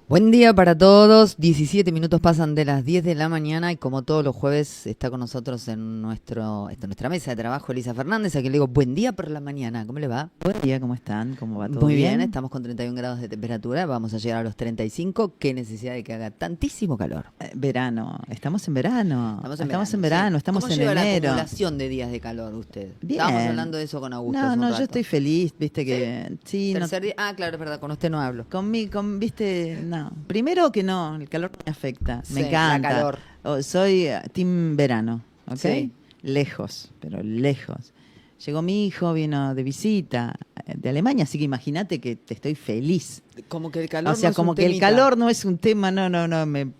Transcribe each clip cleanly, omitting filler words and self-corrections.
Buen día para todos, 17 minutos pasan de las 10 de la mañana y como todos los jueves está con nosotros en nuestra mesa de trabajo Elisa Fernández, a quien le digo buen día por la mañana. ¿Cómo le va? Buen día, ¿cómo están? ¿Cómo va todo? Muy bien, estamos con 31 grados de temperatura, vamos a llegar a los 35, qué necesidad de que haga tantísimo calor. Verano, estamos en verano. Estamos en sí. verano, estamos ¿Cómo en lleva enero. la acumulación de días de calor usted? Bien. Estábamos hablando de eso con Augusto hace un No, rato. yo estoy feliz, viste que... Sí, Tercer día, claro, es verdad, con usted no hablo. viste, no. Primero que no, el calor me afecta, Sí, me encanta. la calor. Soy team verano, ¿ok? Sí. Lejos, pero lejos. Llegó mi hijo, vino de visita de Alemania, así que imagínate que estoy feliz. Como que el calor O sea, no es como un que el temita. calor no es un tema, no, me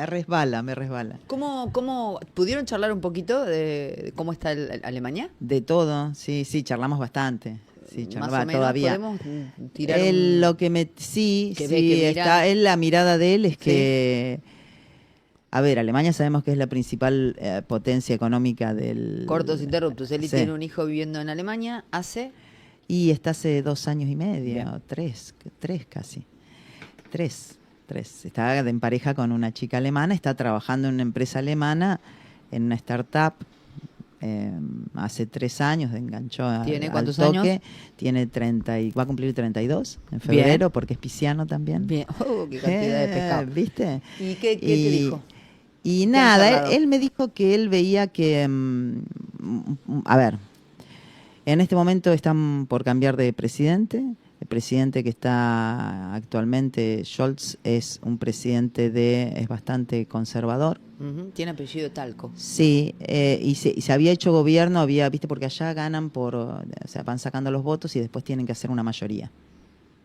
resbala. ¿Cómo pudieron charlar un poquito de cómo está Alemania? De todo, sí, charlamos bastante. Sí, Más charlaba o menos todavía. podemos tirar Lo que me sí, que ve que está, mira. la mirada de él es que, a ver, Alemania sabemos que es la principal potencia económica del... cortos interruptos. Él Sí. tiene un hijo viviendo en Alemania Y está hace 2 años y medio, Bien. tres casi. Tres. Está en pareja con una chica alemana, está trabajando en una empresa alemana, en una startup. Hace 3 años enganchó ¿Tiene al cuántos toque. años? Tiene 30 y va a cumplir 32 en febrero, porque es pisciano también. Bien. Qué cantidad de pescado. ¿Viste? ¿Y qué te dijo? Y ¿Qué han nada, charlado? él me dijo que él veía que, a ver, en este momento están por cambiar de presidente. El presidente que está actualmente, Scholz, es un presidente es bastante conservador. Ujú, tiene apellido Talco. Sí, y se había hecho gobierno, viste, porque allá ganan o sea, van sacando los votos y después tienen que hacer una mayoría,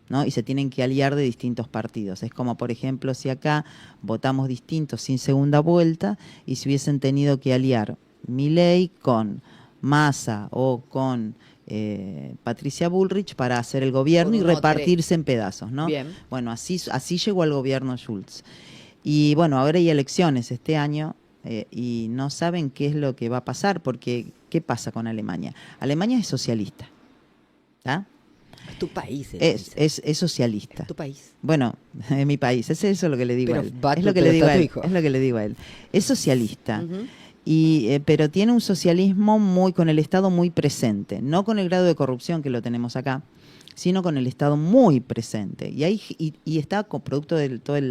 ¿no? Y se tienen que aliar de distintos partidos. Es como, por ejemplo, si acá votamos distintos sin segunda vuelta y si hubiesen tenido que aliar Milei con Massa o con Patricia Bullrich para hacer el gobierno y Con un repartirse en pedazos, ¿no? Bien. Bueno, así llegó al gobierno Schulz. Y bueno, ahora hay elecciones este año y no saben qué es lo que va a pasar, porque ¿qué pasa con Alemania? Alemania es socialista, ¿tá? Es tu país. Es socialista. Es tu país. Bueno, es mi país, eso es lo que le digo Pero a él. va Es tu- lo que pero le digo está a tu él. hijo. Es lo que le digo a él. Es socialista. Ujú. Pero tiene un socialismo con el Estado muy presente, no con el grado de corrupción que lo tenemos acá, sino con el Estado muy presente. Y está con producto del todo el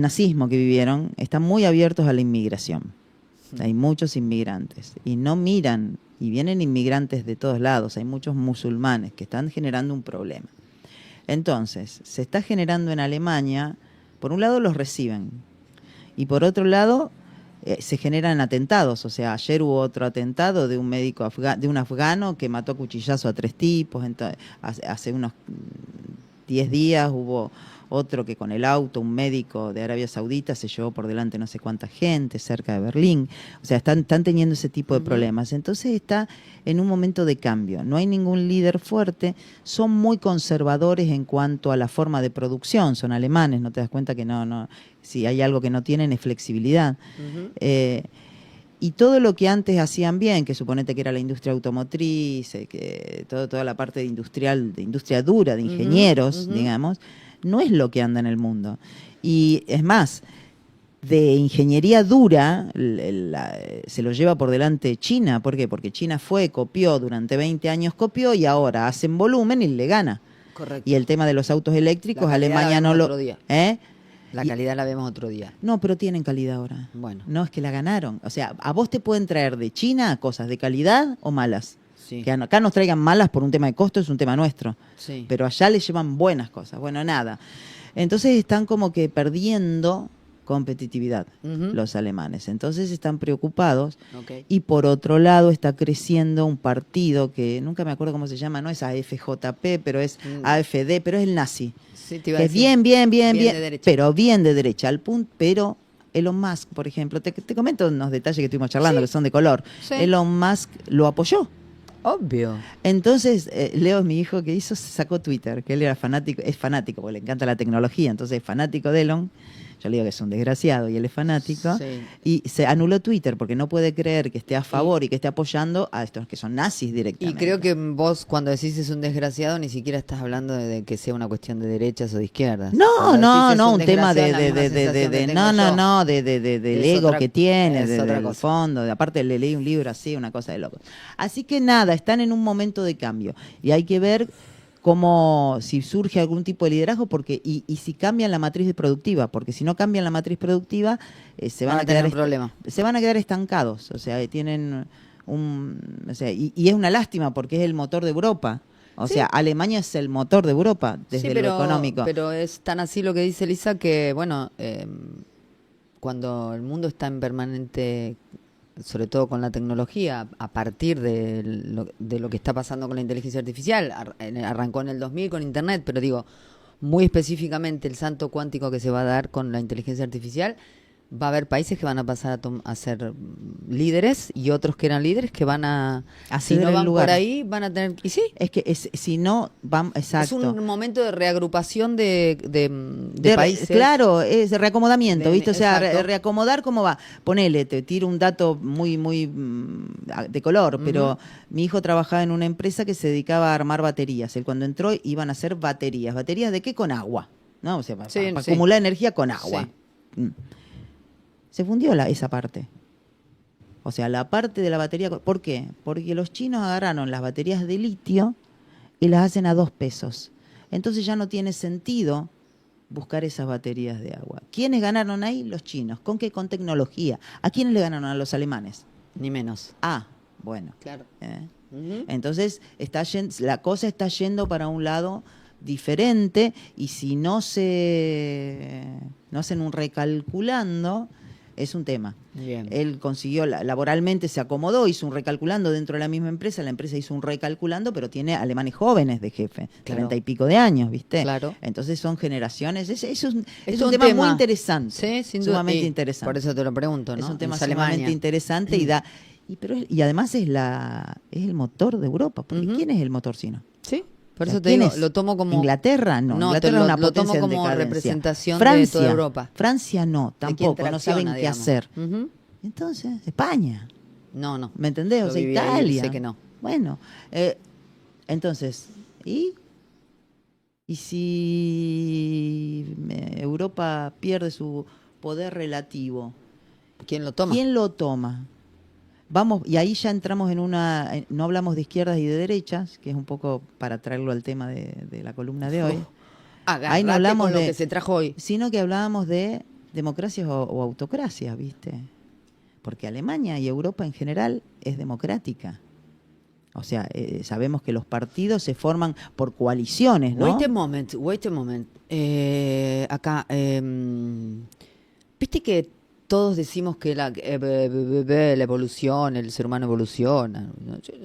nazismo que vivieron, están muy abiertos a la inmigración. Hay muchos inmigrantes y no miran, y vienen inmigrantes de todos lados, hay muchos musulmanes que están generando un problema. Entonces, se está generando en Alemania, por un lado los reciben, y por otro lado se generan atentados. O sea, ayer hubo otro atentado de un médico de un afgano que mató a cuchillazo a 3 tipos. Hace unos 10 días hubo otro que con el auto, un médico de Arabia Saudita, se llevó por delante no sé cuánta gente cerca de Berlín. O sea, están teniendo ese tipo de problemas. Entonces está en un momento de cambio. No hay ningún líder fuerte. Son muy conservadores en cuanto a la forma de producción. Son alemanes, ¿no te das cuenta que no? Si hay algo que no tienen es flexibilidad. Ujú. Y todo lo que antes hacían bien, que suponete que era la industria automotriz, que toda la parte industrial, de industria dura, de ingenieros, digamos, no es lo que anda en el mundo. Y es más, de ingeniería dura se lo lleva por delante China. ¿Por qué? Porque China copió durante 20 años, y ahora hacen volumen y le gana. Correcto. Y el tema de los autos eléctricos, La calidad Alemania la no vemos lo... otro día. La Y- calidad la vemos otro día. No, pero tienen calidad ahora. Bueno. No, es que la ganaron. O sea, a vos te pueden traer de China cosas de calidad o malas. Sí. Que acá nos traigan malas por un tema de costo, es un tema nuestro. Sí. Pero allá les llevan buenas cosas. Bueno, nada. Entonces están como que perdiendo competitividad Ujú. los alemanes. Entonces están preocupados. Ok. Y por otro lado está creciendo un partido que nunca me acuerdo cómo se llama, no es AFJP, pero es AfD, pero es el nazi. Sí, te iba a Que es decir. bien, de derecha. pero bien de derecha, al punto, pero Elon Musk, por ejemplo, te comento unos detalles que estuvimos charlando, Sí. que son de color. Sí. Elon Musk lo apoyó. Obvio. Entonces, Leo, mi hijo, que hizo, sacó Twitter, que él era fanático, es fanático, porque le encanta la tecnología, entonces es fanático de Elon. yo le digo que es un desgraciado y él es fanático, Sí. y se anuló Twitter porque no puede creer que esté a favor y que esté apoyando a estos que son nazis Y directamente. creo que vos cuando decís es un desgraciado ni siquiera estás hablando de que sea una cuestión de derechas o de izquierdas. No, Cuando no, decís es no, un tema desgraciado, la misma sensación que tengo yo. del Es ego otra- que tiene, es otra del cosa. fondo. Aparte le leí un libro así, una cosa de loco. Así que nada, están en un momento de cambio y hay que ver cómo, si surge algún tipo de liderazgo porque y si cambian la matriz productiva, porque si no cambian la matriz productiva se van a tener quedar un problema. se van a quedar estancados, o sea, tienen o sea, y es una lástima porque es el motor de Europa. O sea, Alemania es el motor de Europa desde Sí, lo económico. pero es tan así lo que dice Elisa que, bueno, cuando el mundo está en permanente, sobre todo con la tecnología, a partir de lo que está pasando con la inteligencia artificial, arrancó en el 2000 con Internet, pero digo, muy específicamente el salto cuántico que se va a dar con la inteligencia artificial, va a haber países que van a pasar a ser líderes y otros que eran líderes que van A si ceder no el van lugar. por ahí, van a tener... Y sí, Es que si no, vamos, exacto. es un momento de reagrupación de países. Claro, es reacomodamiento, ¿viste? O sea, Exacto. reacomodar cómo va. Ponele, te tiro un dato muy de color, pero mi hijo trabajaba en una empresa que se dedicaba a armar baterías. Él cuando entró iban a hacer baterías. ¿Baterías de qué? Con agua, ¿no? O sea, para Sí. acumular energía con agua. Sí. Se fundió esa parte. O sea, la parte de la batería. ¿Por qué? Porque los chinos agarraron las baterías de litio y las hacen a 2 pesos. Entonces ya no tiene sentido buscar esas baterías de agua. ¿Quiénes ganaron ahí? Los chinos. ¿Con qué? Con tecnología. ¿A quiénes le ganaron? A los alemanes. Ni menos. Ah, bueno. Claro. ¿Eh? Entonces la cosa está yendo para un lado diferente y si no hacen un recalculando, es un tema. Bien. Él consiguió, laboralmente se acomodó, hizo un recalculando dentro de la misma empresa, la empresa hizo un recalculando, pero tiene alemanes jóvenes de jefe, Claro. 30 y pico de años, ¿viste? Claro. Entonces son generaciones, es un un tema muy interesante, Sí, sin duda. sumamente Y interesante. por eso te lo pregunto, ¿no? Es un tema Es Alemania. sumamente interesante y además es el motor de Europa, porque Ujú. ¿quién es el motor sino? Sí, por O sea, eso te ¿quién digo, es? lo tomo como... Inglaterra no, No, Inglaterra es una lo tomo potencia en como decadencia. representación Francia, de toda Europa. Francia no, De quien tampoco, no saben tracciona, qué digamos. hacer. Ujú. Entonces, España, No. ¿me entendés? Yo O sea, viví ahí, Italia. sé que no. Bueno, entonces, ¿y si Europa pierde su poder relativo? ¿Quién lo toma? ¿Quién lo toma? Vamos, y ahí ya entramos no hablamos de izquierdas y de derechas, que es un poco para traerlo al tema de la columna de hoy, Ahí no hablamos con lo que se trajo hoy. sino que hablábamos de democracias o autocracias, ¿viste? Porque Alemania y Europa en general es democrática. O sea, sabemos que los partidos se forman por coaliciones, ¿no? Wait a moment. Acá, viste que todos decimos que la evolución, el ser humano evoluciona.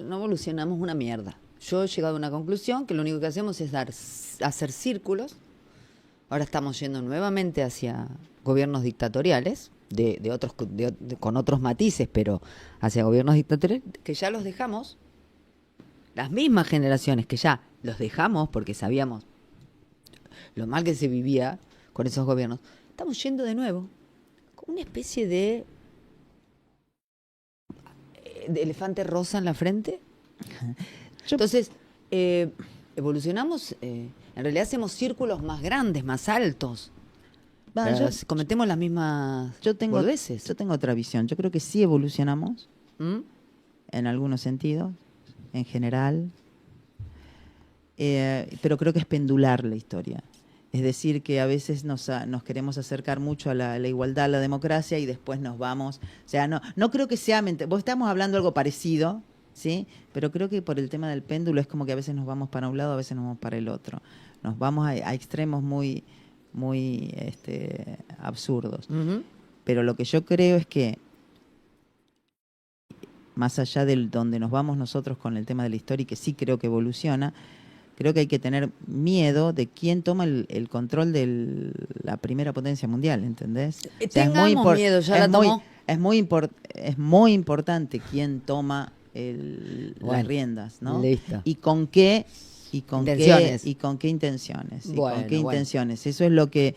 No evolucionamos una mierda. Yo he llegado a una conclusión que lo único que hacemos es hacer círculos. Ahora estamos yendo nuevamente hacia gobiernos dictatoriales, de otros con otros matices, pero hacia gobiernos dictatoriales que ya los dejamos. Las mismas generaciones que ya los dejamos porque sabíamos lo mal que se vivía con esos gobiernos, estamos yendo de nuevo con una especie de elefante rosa en la frente. Entonces, evolucionamos, en realidad hacemos círculos más grandes, más altos. Pero cometemos las mismas boludeces. Yo tengo otra visión. Yo creo que sí evolucionamos ¿Mm? en algunos sentidos, en general, pero creo que es pendular la historia. Es decir, que a veces nos queremos acercar mucho a la igualdad, a la democracia y después nos vamos. O sea, no creo que sea... Vos estamos hablando algo parecido, ¿sí? Pero creo que por el tema del péndulo es como que a veces nos vamos para un lado, a veces nos vamos para el otro. Nos vamos a extremos muy absurdos. Uh-huh. Pero lo que yo creo es que más allá de donde nos vamos nosotros con el tema de la historia, y que sí creo que evoluciona, creo que hay que tener miedo de quién toma el control de la primera potencia mundial, ¿entendés? O sea, Tengamos miedo, ya la tomó. Es muy importante quién toma las riendas, ¿no? Listo. Y con qué y con Intenciones. qué y con qué intenciones. Bueno, y con qué bueno. intenciones. Eso es lo que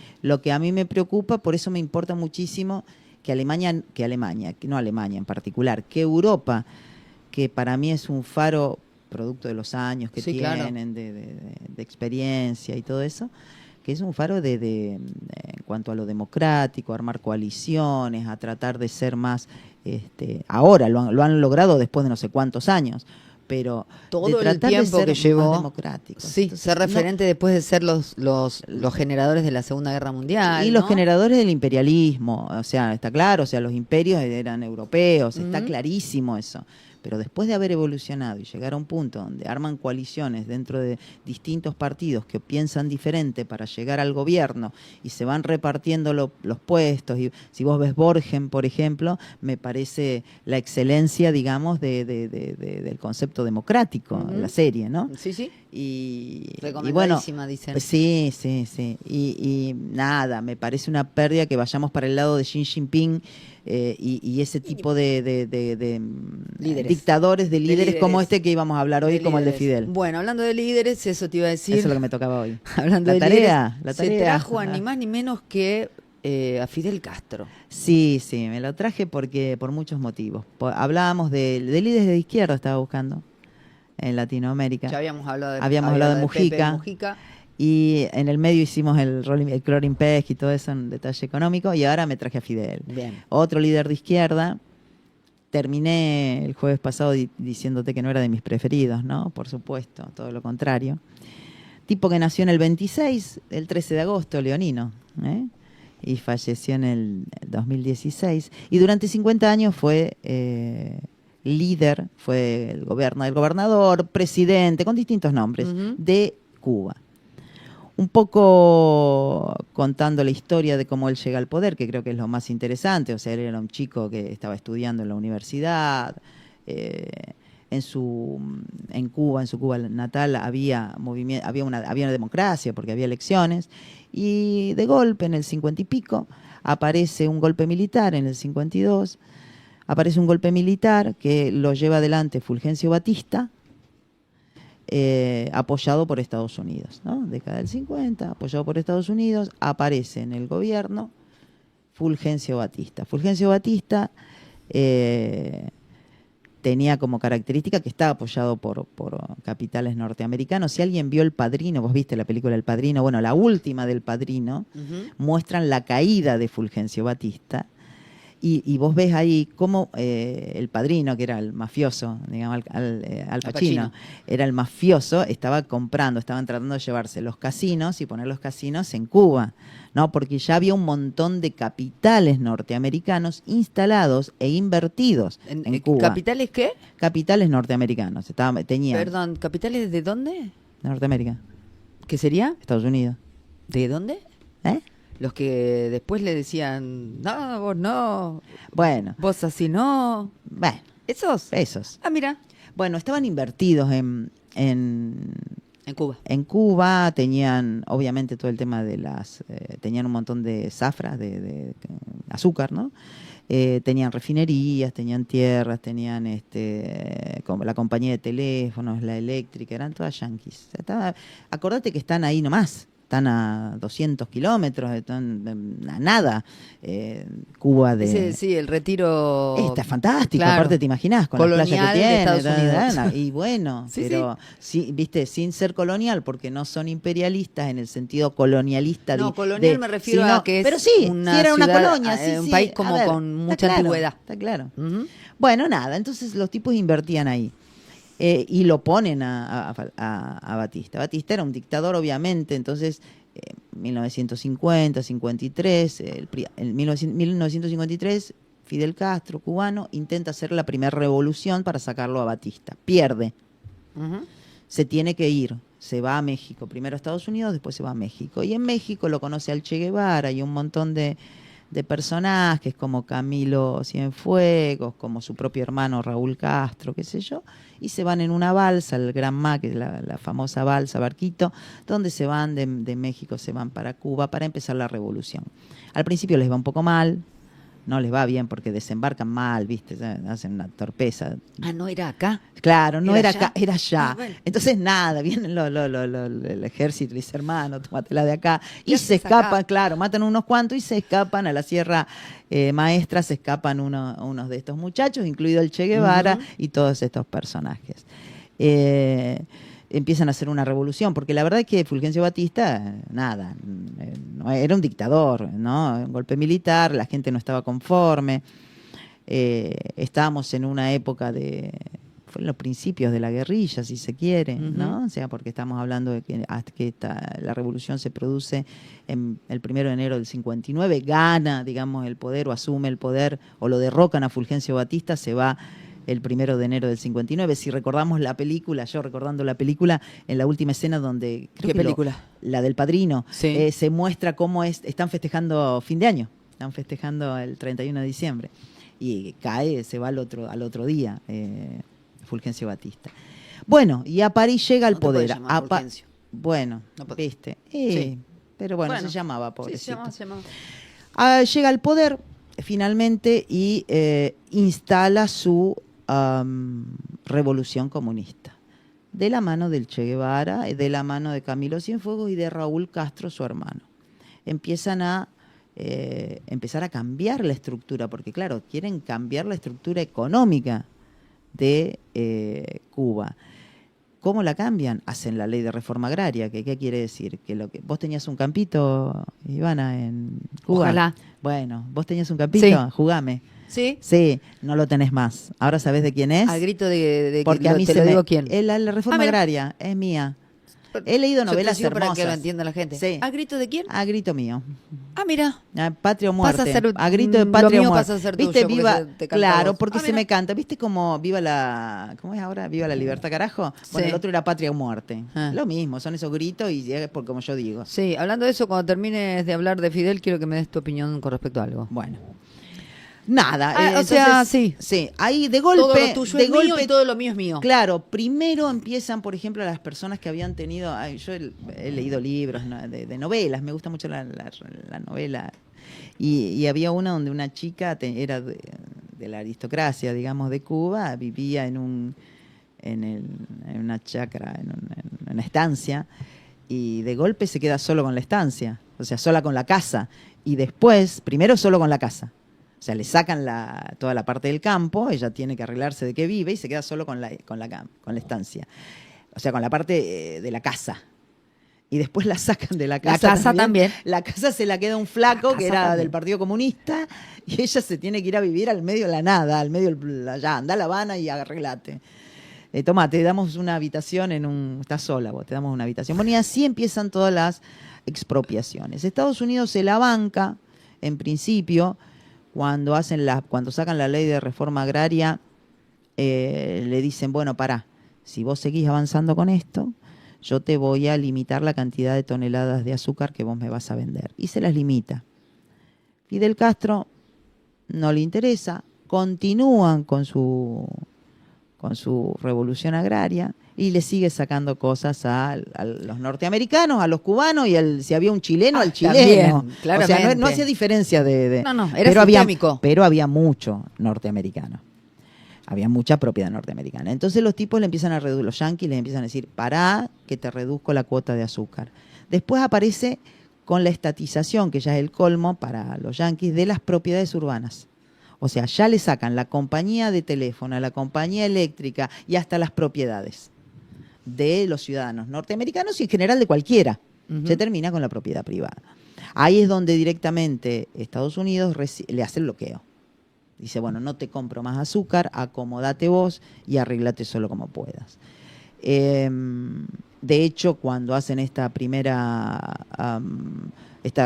a mí me preocupa, por eso me importa muchísimo que no Alemania en particular, que Europa, que para mí es un faro producto de los años que Sí, tienen, claro. de experiencia y todo eso, que es un faro en cuanto a lo democrático, a armar coaliciones, a tratar de ser más, ahora lo han logrado después de no sé cuántos años, pero de Todo el tratar de tiempo ser que más llevó, democráticos. sí, Entonces, ser referente después de ser los generadores de la Segunda Guerra Mundial, y los ¿no? generadores del imperialismo, o sea, está claro, o sea, los imperios eran europeos, está clarísimo eso. Pero después de haber evolucionado y llegar a un punto donde arman coaliciones dentro de distintos partidos que piensan diferente para llegar al gobierno y se van repartiendo los puestos, y si vos ves Borgen, por ejemplo, me parece la excelencia, digamos, del concepto democrático, la serie, ¿no? Sí, sí. Y bueno, Recomendadísima, dicen. pues sí. Y nada, me parece una pérdida que vayamos para el lado de Xi Jinping y ese tipo de Líderes. dictadores, de líderes como líderes. que íbamos a hablar hoy, De como el de líderes. Fidel. Bueno, hablando de líderes, eso te iba a decir. Eso es lo que me tocaba hoy. Hablando La de tarea, líderes, la se tarea. trajo a ni más ni menos que a Fidel Castro. Sí, me lo traje por muchos motivos. Hablábamos de líderes de izquierda, estaba buscando, en Latinoamérica. Ya habíamos hablado de Pepe Mujica. Y en el medio hicimos el Clorin Pech y todo eso en detalle económico, y ahora me traje a Fidel. Bien. Otro líder de izquierda. Terminé el jueves pasado diciéndote que no era de mis preferidos, ¿no? Por supuesto, todo lo contrario. Tipo que nació en el 26, el 13 de agosto, leonino, y falleció en el 2016. Y durante 50 años fue líder, fue el gobernador, presidente, con distintos nombres, de Cuba. Un poco contando la historia de cómo él llega al poder, que creo que es lo más interesante. O sea, él era un chico que estaba estudiando en la universidad. En Cuba, en su Cuba natal, había una democracia porque había elecciones. Y de golpe, en el 50 y pico, aparece un golpe militar, en el 52. Aparece un golpe militar que lo lleva adelante Fulgencio Batista, apoyado por Estados Unidos, ¿no? Década del 50, apoyado por Estados Unidos, aparece en el gobierno Fulgencio Batista. Fulgencio Batista tenía como característica que estaba apoyado por capitales norteamericanos. Si alguien vio El Padrino, vos viste la película El Padrino, bueno, la última del Padrino, muestran la caída de Fulgencio Batista. Y vos ves ahí cómo el padrino, que era el mafioso, digamos, Al Pacino, era el mafioso, estaban tratando de llevarse los casinos y poner los casinos en Cuba, ¿no? Porque ya había un montón de capitales norteamericanos instalados e invertidos en Cuba. ¿Capitales qué? Capitales norteamericanos. Tenían. Perdón, ¿capitales de dónde? De Norteamérica. ¿Qué sería? Estados Unidos. ¿De dónde? Los que después le decían, no, vos no. Bueno. Vos así no. Bueno. Esos. Ah, mira. Bueno, estaban invertidos en Cuba. En Cuba tenían, obviamente, todo el tema de tenían un montón de zafras, de azúcar, ¿no? Tenían refinerías, tenían tierras, tenían como la compañía de teléfonos, la eléctrica, eran todas yanquis. Acordate que están ahí nomás. Están a 200 kilómetros, están a nada. Cuba de... Sí, el retiro... Está fantástico, claro, aparte te imaginás, con las playas que tiene. Estados Unidos. Y bueno, sí, pero sí, viste, sin ser colonial, porque no son imperialistas en el sentido colonialista. No, colonial me refiero a que es pero sí, una era una ciudad, colonia. un país como con mucha antigüedad. Está claro. Bueno, nada, entonces los tipos invertían ahí. Y lo ponen a Batista. Batista era un dictador, obviamente, entonces 1950, 53, en 1953 Fidel Castro, cubano, intenta hacer la primera revolución para sacarlo a Batista. Pierde. Se tiene que ir. Se va a México. Primero a Estados Unidos, después se va a México. Y en México lo conoce al Che Guevara y un montón de personajes como Camilo Cienfuegos, como su propio hermano Raúl Castro, qué sé yo, y se van en una balsa, el Gran Mar, que es la famosa balsa, barquito, donde se van de México, se van para Cuba para empezar la revolución. Al principio les va un poco mal, no les va bien porque desembarcan mal, ¿viste? Hacen una torpeza. Ah, ¿no era acá? Claro, no era ¿Era allá? acá, era allá. Ah, bueno. Entonces, nada, vienen el ejército y dice, hermano, tómatela de acá. ¿Qué Y se haces acá? escapan, claro, matan unos cuantos y se escapan a la Sierra Maestra, se escapan unos de estos muchachos, incluido el Che Guevara y todos estos personajes. Empiezan a hacer una revolución, porque la verdad es que Fulgencio Batista, nada, no, era un dictador, ¿no? Un golpe militar, la gente no estaba conforme. Estábamos en una época fue en los principios de la guerrilla, si se quiere, ¿no? O sea, porque estamos hablando de que hasta que la revolución se produce el 1 de enero del 59, gana, digamos, el poder o asume el poder o lo derrocan a Fulgencio Batista, se va el 1 de enero del 59. Si recordamos la película, yo recordando la película, en la última escena donde... ¿Qué película? La del Padrino. Sí. Se muestra cómo están festejando fin de año, están festejando el 31 de diciembre. Y cae, se va al otro día, Fulgencio Batista. Bueno, y a París llega al No te poder. podés llamar Fulgencio. Bueno, No podés. viste. Sí. Pero bueno, se llamaba, pobrecito. Sí, se llamaba. Llega al poder finalmente y instala su revolución comunista. De la mano del Che Guevara, de la mano de Camilo Cienfuegos y de Raúl Castro, su hermano. Empiezan a empezar a cambiar la estructura, porque claro, quieren cambiar la estructura económica de Cuba. ¿Cómo la cambian? Hacen la ley de reforma agraria, que ¿qué quiere decir? Que vos tenías un campito, Ivana, en Cuba. Ojalá. Bueno, vos tenías un campito, Sí. jugame. ¿Sí? Sí, no lo tenés más. ¿Ahora sabés de quién es? Al grito de Porque a mí te se lo me- digo quién. La reforma mira. agraria es mía. He leído Yo te novelas digo hermosas. para que lo entienda la gente. Sí. ¿Al grito de quién? A grito mío. Ah, mira. Patria o muerte. Pasa a ser, Patria lo o muerte. mío pasa a ser ¿Viste? tuyo, porque Viva, se te canta claro, vos. porque Ah, se mira. me canta. ¿Viste cómo viva ¿cómo es ahora? Viva la libertad, carajo. Bueno, Sí. el otro era patria o muerte. Ah. Lo mismo, son esos gritos y es por como yo digo. Sí, hablando de eso, cuando termines de hablar de Fidel, quiero que me des tu opinión con respecto a algo. Bueno. Nada. O sea, sí. Sí, ahí de golpe. Todo lo tuyo de es golpe, mío y todo lo mío es mío. Claro, primero empiezan, por ejemplo, las personas que habían tenido. Yo he leído libros, ¿no? de novelas, me gusta mucho la novela. Y había una donde una chica era de la aristocracia, digamos, de Cuba, vivía en una chacra, en una estancia, y de golpe se queda solo con la estancia, o sea, sola con la casa. Y después, primero solo con la casa. O sea, le sacan toda la parte del campo, ella tiene que arreglarse de que vive y se queda solo con la estancia. O sea, con la parte de la casa. Y después la sacan de la casa. La casa también. La casa se la queda un flaco La que casa era también. del Partido Comunista y ella se tiene que ir a vivir al medio de la nada, al medio allá, anda a La Habana y arreglate. Toma, te damos una habitación estás sola vos, te damos una habitación. Bueno, y así empiezan todas las expropiaciones. Estados Unidos se la banca, en principio, cuando sacan la ley de reforma agraria, le dicen, bueno, pará, si vos seguís avanzando con esto, yo te voy a limitar la cantidad de toneladas de azúcar que vos me vas a vender. Y se las limita. Fidel Castro no le interesa, continúan con su revolución agraria y le sigue sacando cosas a los norteamericanos, a los cubanos y si había un chileno, al chileno. También, o sea, claramente. no hacía diferencia de No, era sistémico. pero había mucho norteamericano. Había mucha propiedad norteamericana. Entonces los tipos le empiezan a reducir, los yanquis les empiezan a decir, pará que te reduzco la cuota de azúcar. Después aparece con la estatización, que ya es el colmo para los yanquis, de las propiedades urbanas. O sea, ya le sacan la compañía de teléfono, la compañía eléctrica y hasta las propiedades de los ciudadanos norteamericanos y en general de cualquiera. Se termina con la propiedad privada. Ahí es donde directamente Estados Unidos le hace el bloqueo. Dice, bueno, no te compro más azúcar, acomodate vos y arreglate solo como puedas. De hecho, cuando hacen esta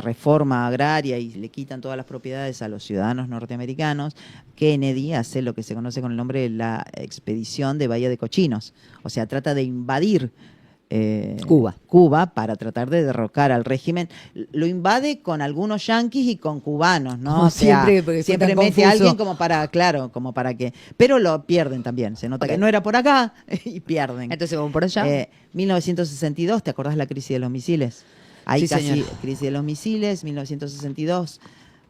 reforma agraria y le quitan todas las propiedades a los ciudadanos norteamericanos, Kennedy hace lo que se conoce con el nombre de la expedición de Bahía de Cochinos. O sea, trata de invadir Cuba para tratar de derrocar al régimen. Lo invade con algunos yanquis y con cubanos, ¿no? Como o sea, siempre, porque fue siempre tan mete confuso. a alguien como para que... Pero lo pierden también, se nota Ok. que no era por acá y pierden. Entonces vamos por allá. 1962, ¿te acordás de la crisis de los misiles? Ahí Sí, casi, señora. crisis de los misiles, 1962,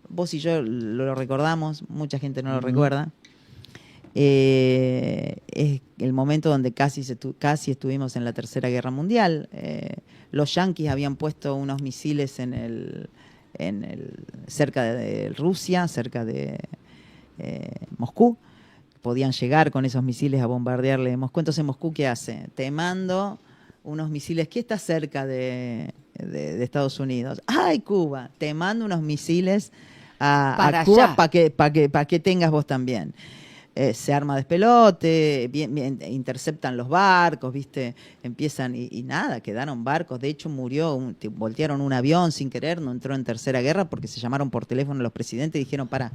vos y yo lo recordamos, mucha gente no lo recuerda. Es el momento donde casi estuvimos en la Tercera Guerra Mundial. Los yanquis habían puesto unos misiles cerca de Rusia, cerca de Moscú. Podían llegar con esos misiles a bombardearle Moscú. Entonces, ¿Moscú qué hace? Te mando unos misiles. ¿Qué está cerca de Estados Unidos? ¡Ay, Cuba! Te mando unos misiles a Cuba para que tengas vos también. Se arma despelote, interceptan los barcos, ¿viste? Empiezan y nada, quedaron barcos. De hecho, voltearon un avión sin querer, no entró en Tercera Guerra porque se llamaron por teléfono los presidentes y dijeron, para.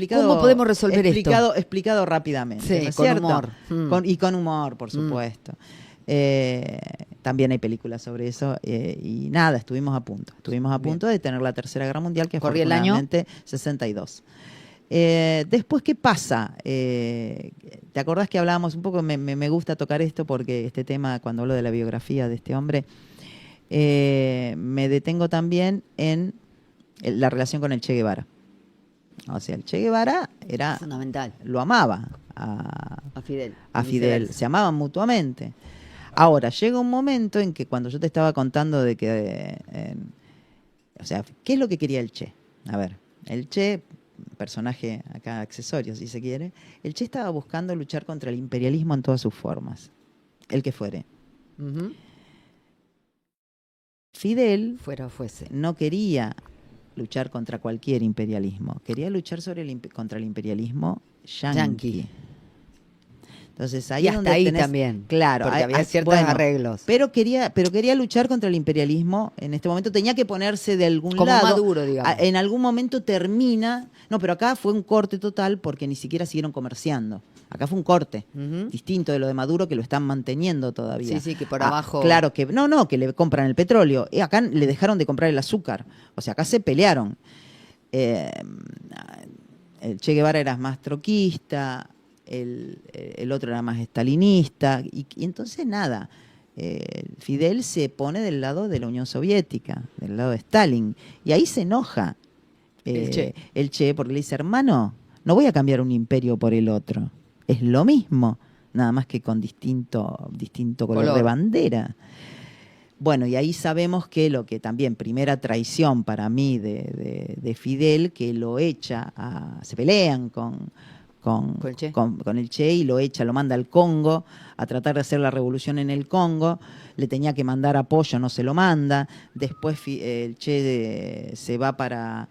¿Cómo podemos resolver esto? Explicado rápidamente, sí, ¿no es con cierto? humor. Y con humor, por supuesto. También hay películas sobre eso y nada, estuvimos a punto de tener la Tercera Guerra Mundial, que ¿Corría el año? afortunadamente 62. Después, ¿qué pasa? ¿Te acordás que hablábamos un poco? Me gusta tocar esto porque este tema, cuando hablo de la biografía de este hombre, me detengo también en la relación con el Che Guevara. O sea, el Che Guevara era fundamental. Lo amaba a Fidel. Se amaban mutuamente. Ahora, llega un momento en que cuando yo te estaba contando de que... o sea, ¿qué es lo que quería el Che? A ver, el Che, personaje acá accesorio, si se quiere, el Che estaba buscando luchar contra el imperialismo en todas sus formas, el que fuere. Uh-huh. Fidel fuese. No quería luchar contra cualquier imperialismo, quería luchar contra el imperialismo yanqui. Entonces ahí y hasta ahí también, claro, porque había ciertos arreglos. Pero quería luchar contra el imperialismo. En este momento tenía que ponerse de algún como lado. Como Maduro, digamos. En algún momento termina. No, pero acá fue un corte total porque ni siquiera siguieron comerciando. Acá fue un corte, distinto de lo de Maduro, que lo están manteniendo todavía. Sí, que por abajo... Claro, que que le compran el petróleo. Acá le dejaron de comprar el azúcar. O sea, acá se pelearon. El Che Guevara era más troquista, el otro era más estalinista, y entonces nada, Fidel se pone del lado de la Unión Soviética, del lado de Stalin, y ahí se enoja el Che, porque le dice, hermano, no voy a cambiar un imperio por el otro, es lo mismo, nada más que con distinto color de bandera. Bueno, y ahí sabemos que lo que también, primera traición para mí de Fidel, que lo echa se pelean con el Che y lo manda al Congo a tratar de hacer la revolución en el Congo. Le tenía que mandar apoyo, no se lo manda. Después el Che se va para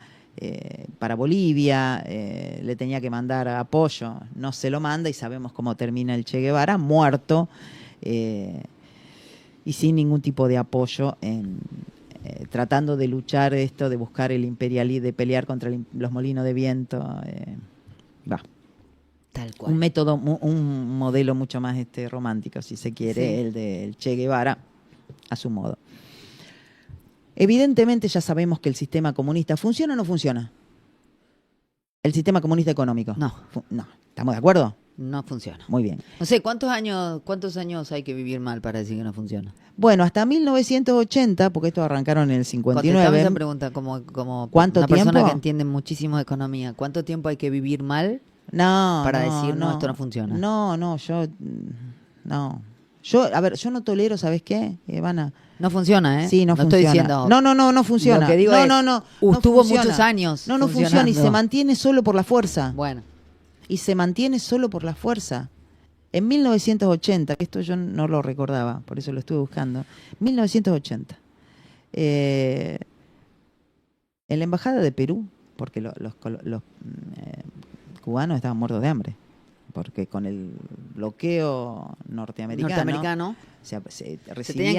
Bolivia, le tenía que mandar apoyo, no se lo manda, y sabemos cómo termina el Che Guevara, muerto y sin ningún tipo de apoyo tratando de luchar esto, de buscar el imperialismo, de pelear contra los molinos de viento. Tal cual. Un método, un modelo mucho más romántico, si se quiere, el del Che Guevara, a su modo. Evidentemente ya sabemos que el sistema comunista funciona o no funciona. El sistema comunista económico. No. No. ¿Estamos de acuerdo? No funciona. Muy bien. No sé, ¿cuántos años hay que vivir mal para decir que no funciona? Bueno, hasta 1980, porque esto arrancaron en el 59. Contestame esa pregunta como ¿cuánto una tiempo? persona que entiende muchísimo de economía. ¿Cuánto tiempo hay que vivir mal para decir, no, esto no funciona? A ver, yo no tolero, ¿sabes qué, Ivana? No funciona, ¿eh? Sí, no funciona. Estoy diciendo... No funciona. Lo que digo no estuvo funciona. muchos años No funciona y se mantiene solo por la fuerza. Bueno. Y se mantiene solo por la fuerza. En 1980, que esto yo no lo recordaba, por eso lo estuve buscando, 1980, en la embajada de Perú, porque los cubanos estaban muertos de hambre, porque con el bloqueo norteamericano se tenían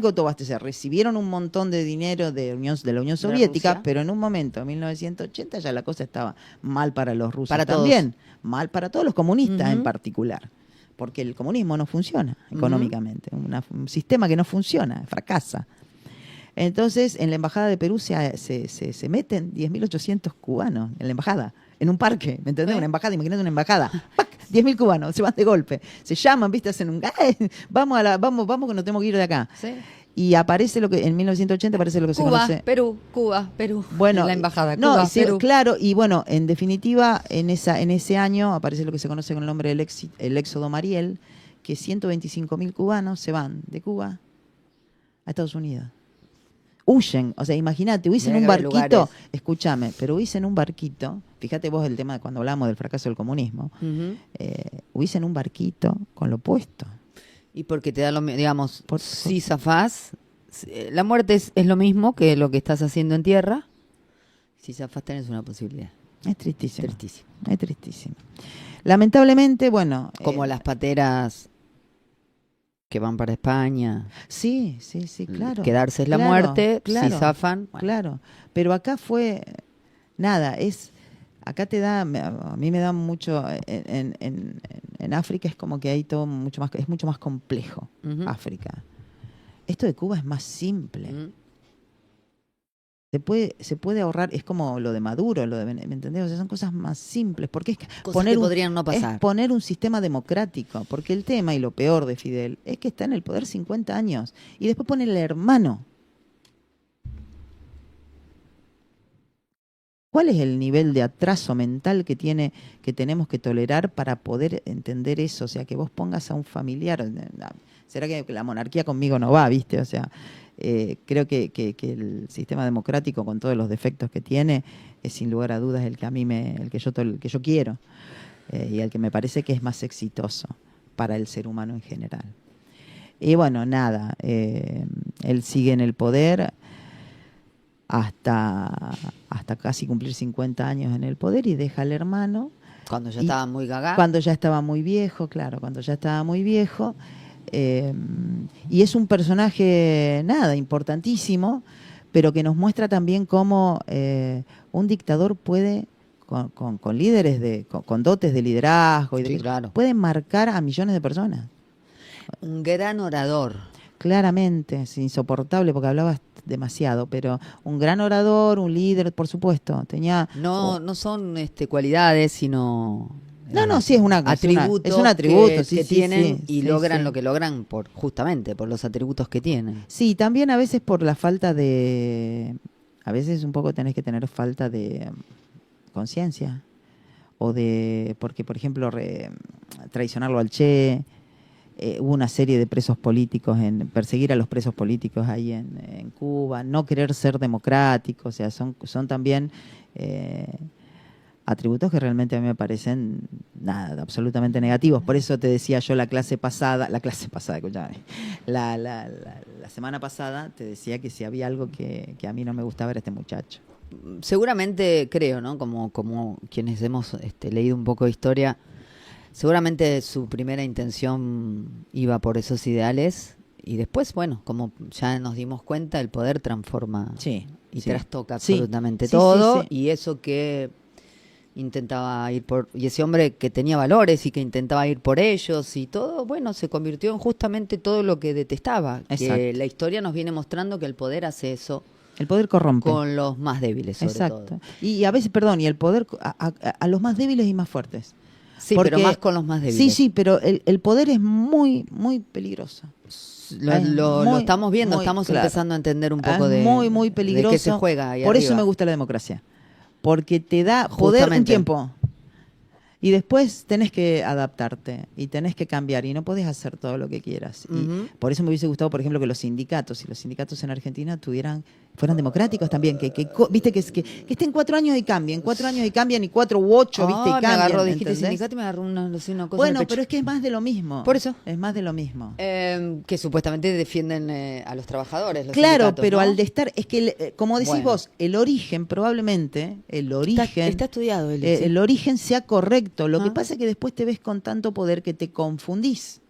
que autoabastecer. Recibieron un montón de dinero de la Unión Soviética, pero en un momento, en 1980, ya la cosa estaba mal para los rusos también, mal para todos los comunistas en particular, porque el comunismo no funciona económicamente, un sistema que no funciona, fracasa. Entonces, en la embajada de Perú se meten 10.800 cubanos en la embajada, en un parque, ¿me entendés? Una embajada, imagínate una embajada. ¡Pac! 10.000 cubanos, se van de golpe. Se llaman, ¿viste? Hacen vamos que nos tenemos que ir de acá. ¿Sí? y aparece lo que en 1980 aparece lo que se conoce. Cuba, Perú. Bueno, en la embajada. no, Cuba, sí, Perú. claro, y bueno, en definitiva, en ese año aparece lo que se conoce con el nombre del el éxodo Mariel, que 125.000 cubanos se van de Cuba a Estados Unidos. Huyen, o sea, imagínate, hubiesen un barquito, escúchame, pero hubiesen un barquito, fíjate vos el tema de cuando hablamos del fracaso del comunismo, hubiesen un barquito con lo opuesto. Y porque te da lo mismo, digamos, si zafás, la muerte es lo mismo que lo que estás haciendo en tierra, si zafás tenés una posibilidad. Es tristísimo. Tristísimo. Es tristísimo. Lamentablemente, bueno... Como las pateras que van para España. Sí, claro. Quedarse es la muerte, si zafan. Bueno. Claro, pero acá fue... Nada, acá te da... A mí me da mucho... En África es como que hay todo mucho más... Es mucho más complejo, África. Esto de Cuba es más simple. Se puede ahorrar, es como lo de Maduro, ¿me entendés? O sea, son cosas más simples, porque es cosas que podrían no pasar. Es poner un sistema democrático, porque el tema y lo peor de Fidel es que está en el poder 50 años y después pone el hermano. ¿Cuál es el nivel de atraso mental que tenemos que tolerar para poder entender eso? O sea, que vos pongas a un familiar, ¿será que la monarquía conmigo no va, viste? O sea, creo que el sistema democrático, con todos los defectos que tiene, es sin lugar a dudas el que yo quiero y el que me parece que es más exitoso para el ser humano en general. Y bueno, nada, él sigue en el poder hasta casi cumplir 50 años en el poder y deja al hermano. Cuando ya estaba muy gaga. Cuando ya estaba muy viejo, claro, cuando ya estaba muy viejo. Y es un personaje, nada, importantísimo, pero que nos muestra también cómo un dictador puede, con líderes, con dotes de liderazgo, puede marcar a millones de personas. Un gran orador. Claramente, es insoportable porque hablabas demasiado, pero un gran orador, un líder, por supuesto. No son cualidades, sino... sí, es un atributo que tienen y logran lo que logran justamente por los atributos que tienen. Sí, también a veces por la falta de... A veces un poco tenés que tener falta de conciencia. Porque, por ejemplo, traicionarlo al Che... hubo una serie de presos políticos, perseguir a los presos políticos ahí en Cuba, no querer ser democrático, o sea, son también atributos que realmente a mí me parecen nada, absolutamente negativos. Por eso te decía yo la escuchame, la semana pasada te decía que si había algo que a mí no me gustaba era este muchacho. Seguramente creo, ¿no? Como quienes hemos leído un poco de historia, seguramente su primera intención iba por esos ideales y después, bueno, como ya nos dimos cuenta, el poder transforma y trastoca absolutamente todo. Y eso que intentaba ir y ese hombre que tenía valores y que intentaba ir por ellos y todo, bueno, se convirtió en justamente todo lo que detestaba. Que la historia nos viene mostrando que el poder hace eso. El poder corrompe. Con los más débiles, sobre todo. Y a veces, y el poder a los más débiles y más fuertes. Sí, pero más con los más débiles. Sí, pero el poder es muy, muy peligroso. Lo estamos viendo, estamos empezando a entender un poco muy peligroso. De qué se juega ahí Por arriba. eso me gusta la democracia. Porque te da poder un tiempo. Y después tenés que adaptarte y tenés que cambiar y no podés hacer todo lo que quieras. Y por eso me hubiese gustado, por ejemplo, que los sindicatos en Argentina fueran democráticos también, viste que estén 4 años y cambien, 4 años y cambian y 4 u 8, viste, y cambian. Dijiste sindicato y me agarró una cosa bueno, pero es que es más de lo mismo. Por eso. Es más de lo mismo. Que supuestamente defienden a los trabajadores, los claro, pero ¿no? al de estar, es que, como decís vos, el origen probablemente, Está estudiado. El origen sea correcto. Lo que pasa es que después te ves con tanto poder que te confundís.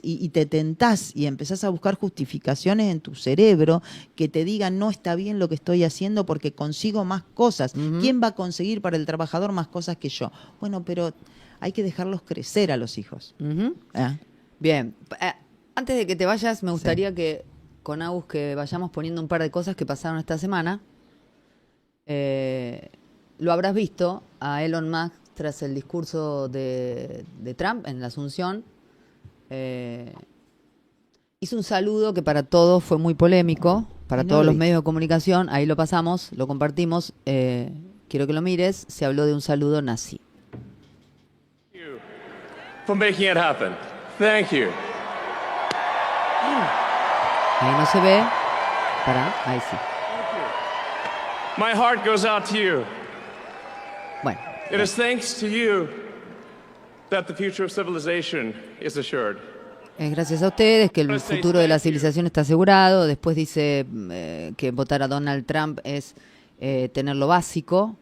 Y te tentás y empezás a buscar justificaciones en tu cerebro que te digan no está bien lo que estoy haciendo porque consigo más cosas. ¿Quién va a conseguir para el trabajador más cosas que yo? Bueno, pero hay que dejarlos crecer a los hijos. Bien. Antes de que te vayas, me gustaría que con Agus que vayamos poniendo un par de cosas que pasaron esta semana. Lo habrás visto a Elon Musk tras el discurso de Trump en la Asunción. hizo un saludo que para todos fue muy polémico, para Y no todos lo los vi. medios de comunicación. Ahí lo pasamos, lo compartimos. Quiero que lo mires. Se habló de un saludo nazi. For making it happen. Thank you. Ahí no se ve. Pará, ahí sí. My heart goes out to you. Bueno, It is thanks to you that the future of civilization is assured. es gracias a ustedes que el futuro de la civilización está asegurado. Después dice que votar a Donald Trump es tener lo básico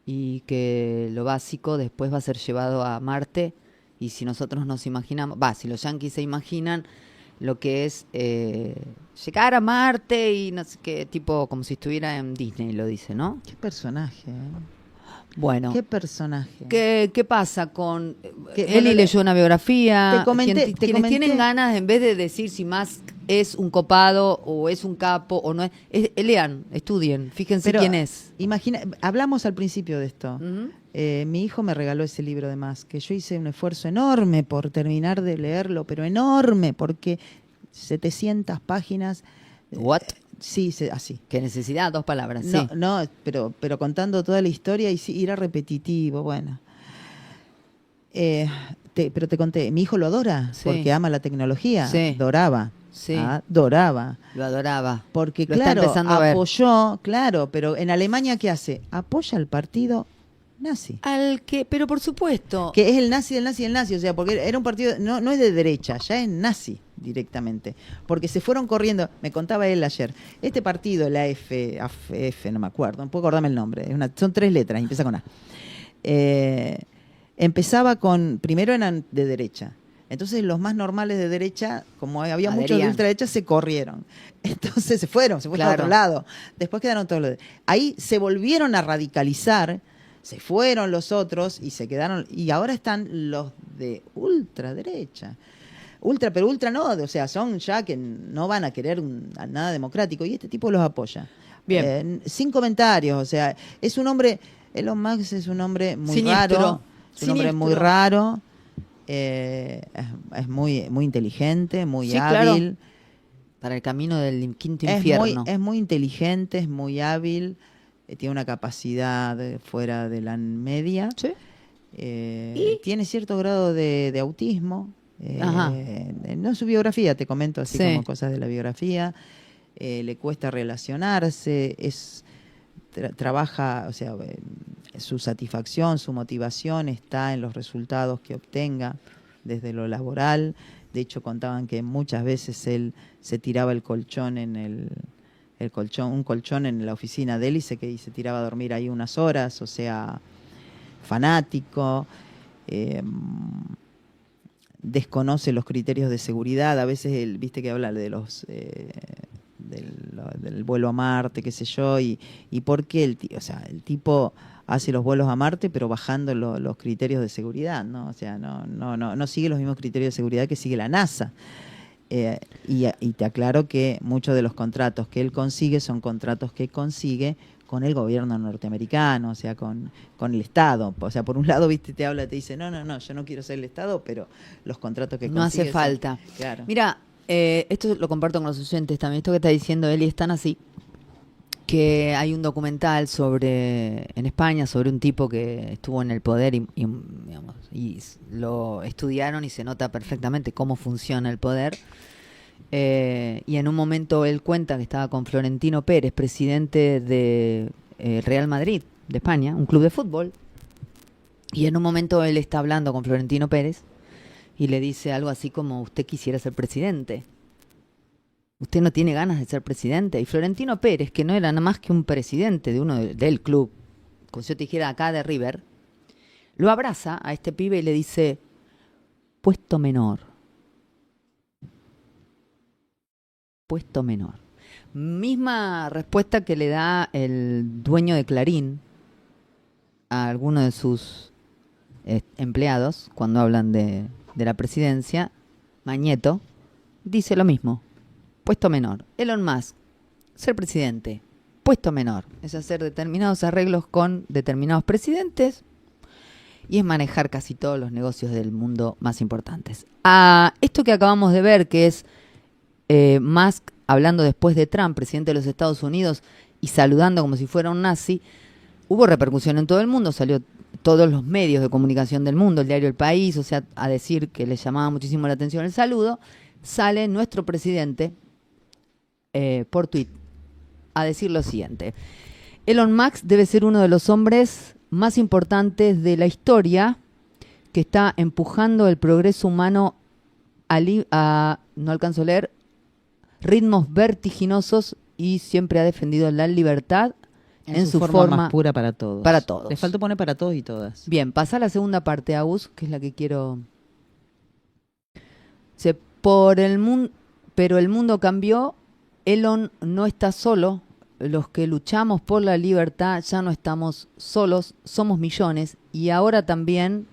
y que lo básico después va a ser llevado a Marte. Y si nosotros nos imaginamos, si los yanquis se imaginan lo que es llegar a Marte y no sé qué, tipo como si estuviera en Disney, lo dice, ¿no? Qué personaje, Bueno. Qué personaje. ¿Qué pasa con...? Que, Eli bueno, leyó una biografía. te comenté- Quienes comenté- tienen ganas, en vez de decir si Musk es un copado o es un capo o no lean, estudien, fíjense Pero quién es. Imagina, hablamos al principio de esto. Ujú. Mi hijo me regaló ese libro de más, que yo hice un esfuerzo enorme por terminar de leerlo, pero enorme, porque 700 páginas. What? Sí, así. ¿Qué necesidad? 2 palabras, No, sí. no, pero contando toda la historia y sí, era repetitivo, bueno. Pero te conté, mi hijo lo adora Sí. porque ama la tecnología. Sí. Adoraba. Sí. Adoraba. Lo adoraba. Porque, Lo está claro, empezando a ver. apoyó, claro, pero en Alemania, ¿qué hace? Apoya al partido nazi. Pero por supuesto. Que es el nazi del nazi del nazi, o sea, porque era un partido, no es de derecha, ya es nazi directamente. Porque se fueron corriendo, me contaba él ayer, este partido, la AFF, no me acuerdo, no puedo acordarme el nombre, son 3 letras, empieza con A. Empezaba primero eran de derecha. Entonces los más normales de derecha, como había muchos de Adherían. ultraderecha, se corrieron. Entonces se fueron Claro. a otro lado. Después quedaron todos los ahí se volvieron a radicalizar, se fueron los otros y se quedaron, y ahora están los de ultraderecha. Pero ultra no, o sea, son ya que no van a querer nada democrático, y este tipo los apoya. Bien. Sin comentarios, o sea, es un hombre, Elon Musk es un hombre muy Siniestro. raro, es un hombre muy Siniestro. raro, es muy inteligente, muy Sí, claro. hábil. Para el camino del quinto Es infierno. es muy inteligente, es muy hábil, tiene una capacidad fuera de la media. Sí. Tiene cierto grado de autismo. Ajá. No su biografía, te comento así Sí. como cosas de la biografía. Le cuesta relacionarse, trabaja, o sea, su satisfacción, su motivación está en los resultados que obtenga desde lo laboral. De hecho, contaban que muchas veces él se tiraba el colchón un colchón en la oficina de él y se tiraba a dormir ahí unas horas, o sea, fanático. Desconoce los criterios de seguridad. A veces él, viste que habla de los del vuelo a Marte, qué sé yo, y por qué el tipo hace los vuelos a Marte, pero bajando los criterios de seguridad, ¿no? O sea, no sigue los mismos criterios de seguridad que sigue la NASA. Y te aclaro que muchos de los contratos que él consigue son contratos que consigue con el gobierno norteamericano, o sea, con el Estado. O sea, por un lado, viste, te dice, no, yo no quiero ser el Estado, pero los contratos que No consigue hace falta. Claro. Mira, esto lo comparto con los oyentes también. Esto que está diciendo Eli es tan así que hay un documental en España sobre un tipo que estuvo en el poder y lo estudiaron y se nota perfectamente cómo funciona el poder. Y en un momento él cuenta que estaba con Florentino Pérez, presidente de Real Madrid, de España, un club de fútbol. Y en un momento él está hablando con Florentino Pérez y le dice algo así como: usted quisiera ser presidente, usted no tiene ganas de ser presidente. Y Florentino Pérez, que no era nada más que un presidente de uno del club, como si yo te dijera acá de River, lo abraza a este pibe y le dice: puesto menor. Puesto menor. Misma respuesta que le da el dueño de Clarín a alguno de sus empleados cuando hablan de la presidencia. Mañeto dice lo mismo: puesto menor. Elon Musk, ser presidente, puesto menor. Es hacer determinados arreglos con determinados presidentes y es manejar casi todos los negocios del mundo más importantes. Esto que acabamos de ver, que es Musk hablando después de Trump, presidente de los Estados Unidos, y saludando como si fuera un nazi, hubo repercusión en todo el mundo, salió todos los medios de comunicación del mundo, el diario El País, o sea, a decir que les llamaba muchísimo la atención el saludo. Sale nuestro presidente por tweet a decir lo siguiente: Elon Musk debe ser uno de los hombres más importantes de la historia que está empujando el progreso humano no alcanzo a leer, ritmos vertiginosos, y siempre ha defendido la libertad en su forma más pura para todos. Para todos. Le faltó poner para todos y todas. Bien, pasa a la segunda parte, Agus, que es la que quiero. Pero el mundo cambió. Elon no está solo. Los que luchamos por la libertad ya no estamos solos. Somos millones. Y ahora también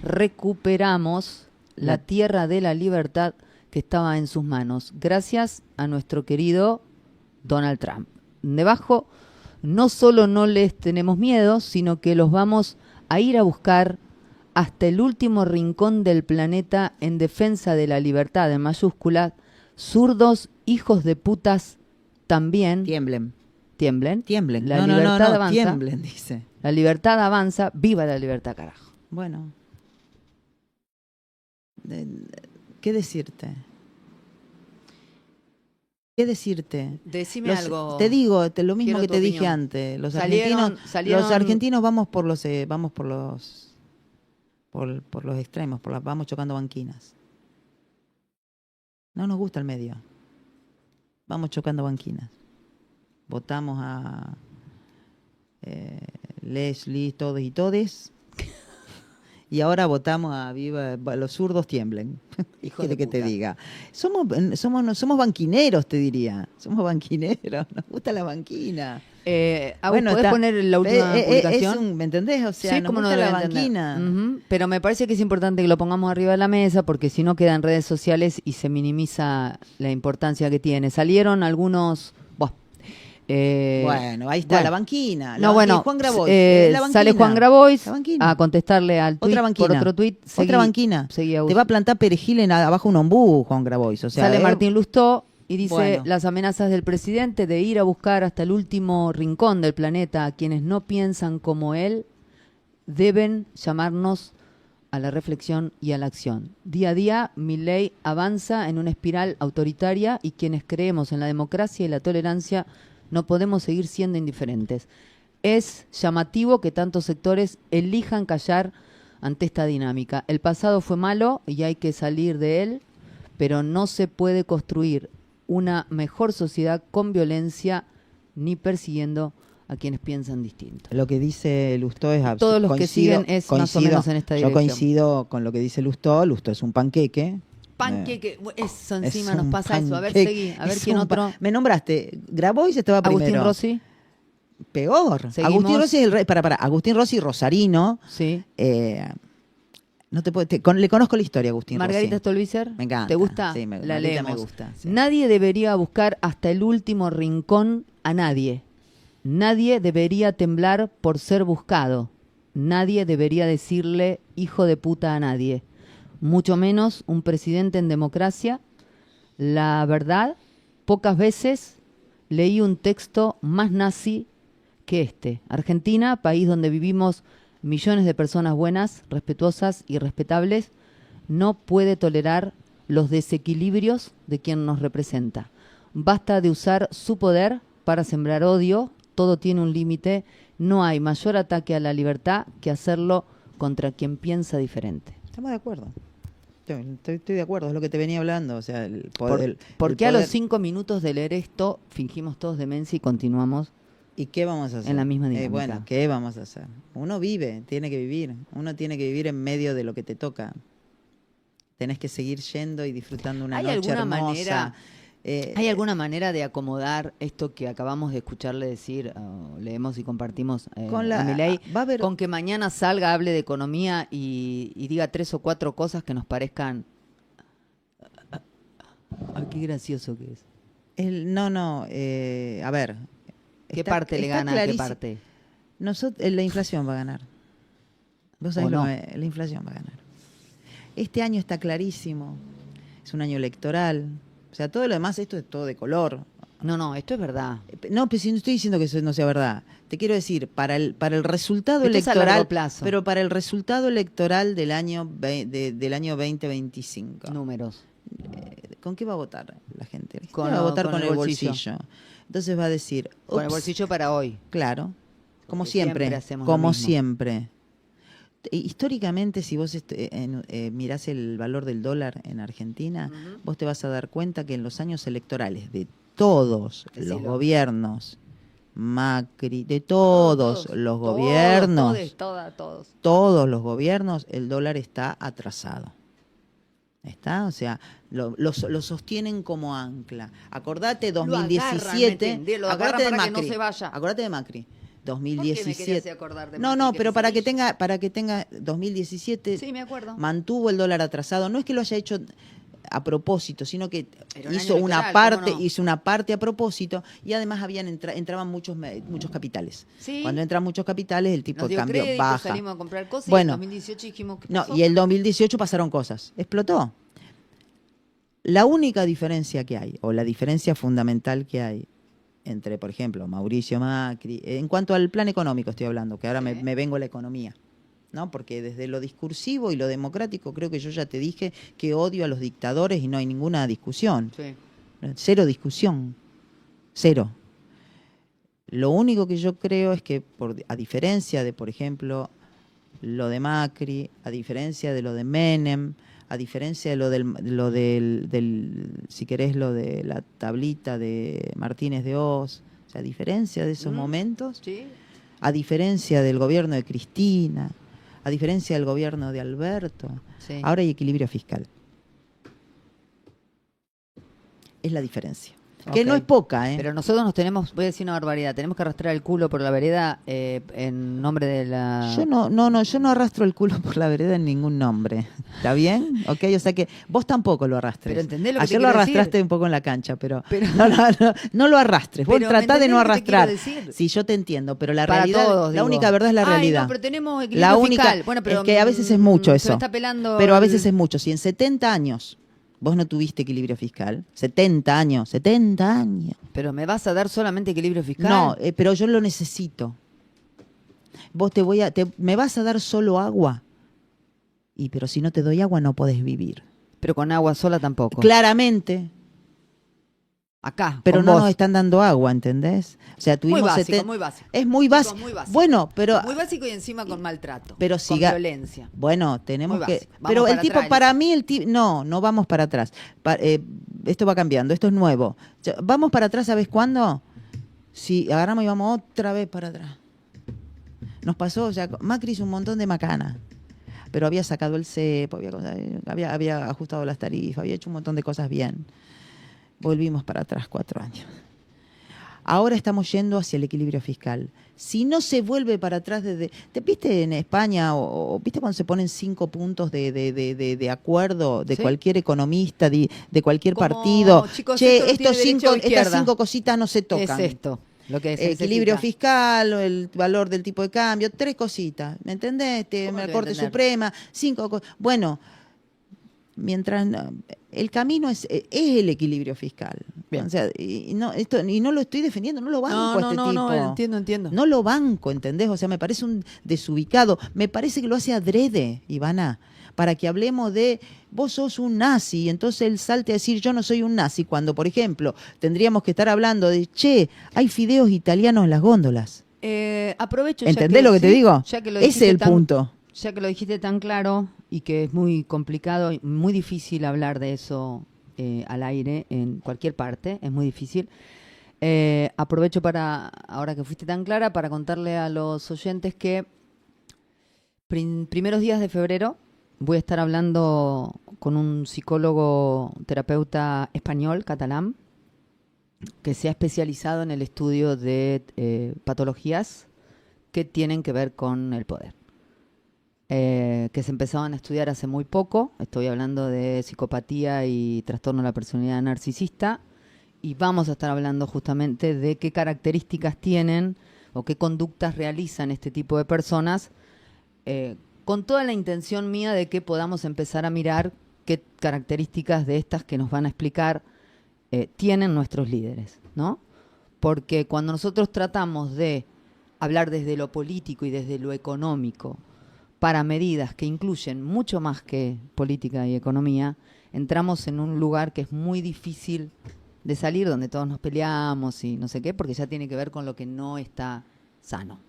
recuperamos la tierra de la libertad que estaba en sus manos, gracias a nuestro querido Donald Trump. Debajo, no solo no les tenemos miedo, sino que los vamos a ir a buscar hasta el último rincón del planeta en defensa de la libertad, en mayúsculas. Zurdos, hijos de putas, también. Tiemblen. Tiemblen. La no, libertad avanza. Tiemblen, dice. La libertad avanza. Viva la libertad, carajo. Bueno. ¿Qué decirte? Decime algo. Te digo lo mismo Quiero que tu te dije opinión. antes. Los Salieron- argentinos vamos por los extremos, vamos chocando banquinas. No nos gusta el medio. Vamos chocando banquinas. Votamos a Leslie, todos y todes. Y ahora votamos a Viva, los zurdos tiemblen. Hijo ¿Quiere de que te puta. diga? Somos banquineros, te diría. Somos banquineros, nos gusta la banquina. ¿Podés poner la última publicación? ¿Me entendés? O sea, Sí, nos cómo no gusta lo la voy a entender. banquina. Ujú. Pero me parece que es importante que lo pongamos arriba de la mesa, porque si no queda en redes sociales y se minimiza la importancia que tiene. Salieron algunos... Bueno, ahí está, la banquina. Juan Grabois. La banquina. Sale Juan Grabois La banquina. a contestarle al tuit Otra banquina. por otro tuit. Otra banquina. Te va a plantar perejil abajo un ombú, Juan Grabois. O sea, Sale Martín Lustó y dice: bueno. Las amenazas del presidente de ir a buscar hasta el último rincón del planeta a quienes no piensan como él deben llamarnos a la reflexión y a la acción. Día a día, Milei avanza en una espiral autoritaria y quienes creemos en la democracia y la tolerancia no podemos seguir siendo indiferentes. Es llamativo que tantos sectores elijan callar ante esta dinámica. El pasado fue malo y hay que salir de él, pero no se puede construir una mejor sociedad con violencia ni persiguiendo a quienes piensan distinto. Lo que dice Lustó es absurdo. Todos los que siguen es más o menos en esta Yo dirección. coincido con lo que dice Lustó. Lustó es un panqueque. Panqueque, eso encima Es nos un pasa eso. A ver, panqueque. seguí, a ver Es quién un otro. Me nombraste. Grabois estaba primero. Agustín Rossi, Peor. Seguimos. Agustín Rossi es el rey. Agustín Rossi, rosarino. sí. No te puedo, le conozco la historia, Agustín Margarita Rossi. Stolbizer, Me encanta. ¿te gusta? Sí, La Margarita leemos. me gusta. Sí. Nadie debería buscar hasta el último rincón a nadie. Nadie debería temblar por ser buscado. Nadie debería decirle hijo de puta a nadie. Mucho menos un presidente en democracia. La verdad, pocas veces leí un texto más nazi que este. Argentina, país donde vivimos millones de personas buenas, respetuosas y respetables, no puede tolerar los desequilibrios de quien nos representa. Basta de usar su poder para sembrar odio. Todo tiene un límite. No hay mayor ataque a la libertad que hacerlo contra quien piensa diferente. Estamos de acuerdo. Estoy de acuerdo, es lo que te venía hablando. O sea, el poder, ¿Por el qué a poder- los 5 minutos de leer esto fingimos todos demencia y continuamos? ¿Y qué vamos a hacer? En la misma dinámica. Bueno, ¿qué vamos a hacer? Uno vive, tiene que vivir. Uno tiene que vivir en medio de lo que te toca. Tenés que seguir yendo y disfrutando una ¿Hay noche alguna hermosa. manera? ¿Hay alguna manera de acomodar esto que acabamos de escucharle decir, leemos y compartimos a Milei, va a haber- con que mañana salga, hable de economía y diga 3 o 4 cosas que nos parezcan... qué gracioso que es. A ver. ¿Qué está- parte le está gana a qué clarísimo. parte? La inflación va a ganar. Vos sabés ¿O no? la inflación va a ganar. Este año está clarísimo. Es un año electoral. O sea, todo lo demás, esto es todo de color. No, esto es verdad. No, pero si no estoy diciendo que eso no sea verdad. Te quiero decir, para el resultado Esto es a largo electoral, plazo. pero para el resultado electoral del año del año 2025. Números. ¿Con qué va a votar la gente? La gente Con va a votar con con el el bolsillo. bolsillo. Entonces va a decir, Con el "Ups". bolsillo para hoy. Claro, como Porque siempre siempre, hacemos lo como mismo. siempre. Históricamente, si vos mirás el valor del dólar en Argentina, vos te vas a dar cuenta que en los años electorales de todos los Decilo. gobiernos, Macri, de todos los gobiernos, todos los gobiernos, el dólar está atrasado. ¿Está? O sea, lo sostienen como ancla. Acordate, 2017. Lo agarran Acordate de para que Macri. no se vaya. Acordate de Macri. ¿Por qué me querías 2017. acordar de No, Macri, pero se para que vaya? tenga 2017 Sí, me acuerdo. mantuvo el dólar atrasado. No es que lo haya hecho a propósito, sino que Era un hizo año una electoral, parte, ¿cómo no? hizo una parte a propósito y además entraban muchos capitales. Sí. Cuando entran muchos capitales, el tipo Nos de dio cambio crédito, baja. salimos a comprar cosas y Bueno, en 2018 dijimos que no, y el 2018 pasaron cosas. Explotó. La única diferencia que hay, o la diferencia fundamental que hay entre, por ejemplo, Mauricio Macri, en cuanto al plan económico estoy hablando, que ahora Sí. me vengo a la economía, ¿no? Porque desde lo discursivo y lo democrático creo que yo ya te dije que odio a los dictadores y no hay ninguna discusión. Sí. Cero discusión. Cero. Lo único que yo creo es que, a diferencia de, por ejemplo, lo de Macri, a diferencia de lo de Menem, a diferencia de si querés, lo de la tablita de Martínez de Oz, o sea, a diferencia de esos momentos, Sí. a diferencia del gobierno de Cristina, a diferencia del gobierno de Alberto, Sí. ahora hay equilibrio fiscal. Es la diferencia. Que Ok. no es poca, ¿eh? Pero nosotros voy a decir una barbaridad, tenemos que arrastrar el culo por la vereda en nombre de la... Yo no arrastro el culo por la vereda en ningún nombre. ¿Está bien? ¿Ok? O sea que vos tampoco lo arrastres. Pero ¿entendés lo que te Ayer lo quiero arrastraste decir? un poco en la cancha, pero Pero- no lo arrastres. Vos Pero, tratá ¿me de no entendés lo que te arrastrar. quiero decir? Sí, yo te entiendo, pero la Para realidad, todos, la digo. única verdad es la Ay, realidad. no, pero tenemos La equilibrio única fiscal. Bueno, pero, es que a veces es mucho se eso. me está pelando Pero a el- veces es mucho. Si en 70 años vos no tuviste equilibrio fiscal, 70 años. Pero me vas a dar solamente equilibrio fiscal. No, pero yo lo necesito. Vos me vas a dar solo agua. Pero si no te doy agua no podés vivir. Pero con agua sola tampoco. Claramente. Acá, Pero con no vos. nos están dando agua, ¿entendés? O sea, tuvimos Muy básico, 70 muy básico. Es muy Chicos, básico. muy básico. Bueno, pero Muy básico y encima con maltrato. pero con siga violencia. Bueno, tenemos Muy que básico. Vamos pero el para tipo atrás, para mí no vamos para atrás. Esto va cambiando, esto es nuevo. Vamos para atrás, ¿sabes cuándo? Si agarramos y vamos otra vez para atrás. Nos pasó, o sea, Macri hizo un montón de macana. Pero había sacado el cepo, había ajustado las tarifas, había hecho un montón de cosas bien. Volvimos para atrás 4 años. Ahora estamos yendo hacia el equilibrio fiscal. Si no se vuelve para atrás ¿te viste en España o viste cuando se ponen 5 puntos de acuerdo de Sí. cualquier economista, de cualquier Como, partido? chicos, Che, esto no tiene derecha o estas izquierda. 5 cositas no se tocan. Es esto lo que se Equilibrio necesita. fiscal, el valor del tipo de cambio, 3 cositas, ¿me entendés? ¿Cómo La te voy a Corte entender? Suprema, 5 cosas. Bueno, mientras el camino es el equilibrio fiscal. Bien. O sea, y no lo estoy defendiendo, no lo banco a este tipo. No, entiendo. No lo banco, ¿entendés? O sea, me parece un desubicado. Me parece que lo hace adrede, Ivana, para que hablemos de vos sos un nazi, y entonces él salte a decir yo no soy un nazi, cuando, por ejemplo, tendríamos que estar hablando de, che, hay fideos italianos en las góndolas. Aprovecho. ¿Entendés lo que te digo? Ya que lo Ese dijiste es el punto. Ya que lo dijiste tan claro y que es muy complicado, y muy difícil hablar de eso al aire en cualquier parte, es muy difícil. Aprovecho ahora que fuiste tan clara, para contarle a los oyentes que primeros días de febrero voy a estar hablando con un psicólogo, terapeuta español, catalán, que se ha especializado en el estudio de patologías que tienen que ver con el poder. Que se empezaban a estudiar hace muy poco. Estoy hablando de psicopatía y trastorno de la personalidad narcisista. Y vamos a estar hablando justamente de qué características tienen o qué conductas realizan este tipo de personas, con toda la intención mía de que podamos empezar a mirar qué características de estas que nos van a explicar tienen nuestros líderes, ¿no? Porque cuando nosotros tratamos de hablar desde lo político y desde lo económico para medidas que incluyen mucho más que política y economía, entramos en un lugar que es muy difícil de salir, donde todos nos peleamos y no sé qué, porque ya tiene que ver con lo que no está sano.